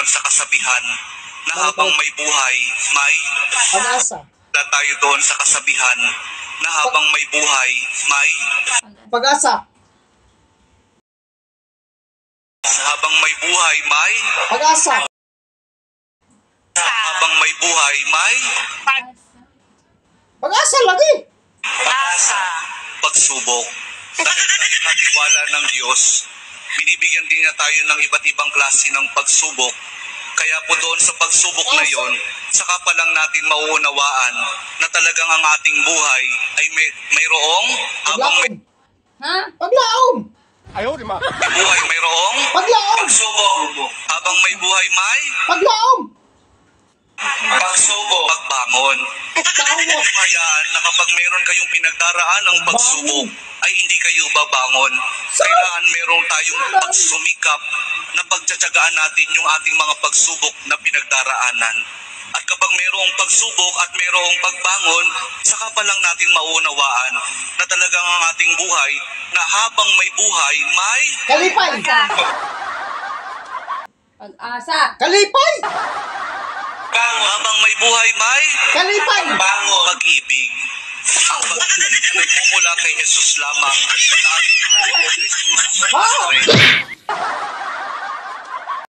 sa kasabihan na habang may buhay, may... Pag-asa. Wala tayo doon sa kasabihan na habang may buhay, may... Pag-asa. Habang may buhay, may... Pag-asa. Habang may buhay, may... Pag-asa lagi. Pag-asa. Pagsubok. Dahil tayo katiwala ng Diyos, binibigyan din niya tayo ng iba't ibang klase ng pagsubok. Kaya po doon sa pagsubok na yon, saka pa lang natin mauunawaan na talagang ang ating buhay ay mayroong habang may Paglaom. buhay mayroong Paglaom. pagsubok. Habang may buhay may Paglaom. pagsubok. Pagbangon. Huwag hayaan na kapag mayroon kayong pinagdaraan ng pagsubok, ay hindi kayo babangon. Kailangan meron tayong pagsumikap na pagtsatsagaan natin yung ating mga pagsubok na pinagdaraanan. At kapag mayroong pagsubok at mayroong pagbangon, saka pa lang natin maunawaan na talagang ang ating buhay na habang may buhay, may... Kalipay. Pag-asa. Kalipay. Habang may buhay, may... Kalipay. Bangon. Pag-ibig. Ang pag-ibig na nagmumula kay Jesus lamang sa ating Panginoon Jesus.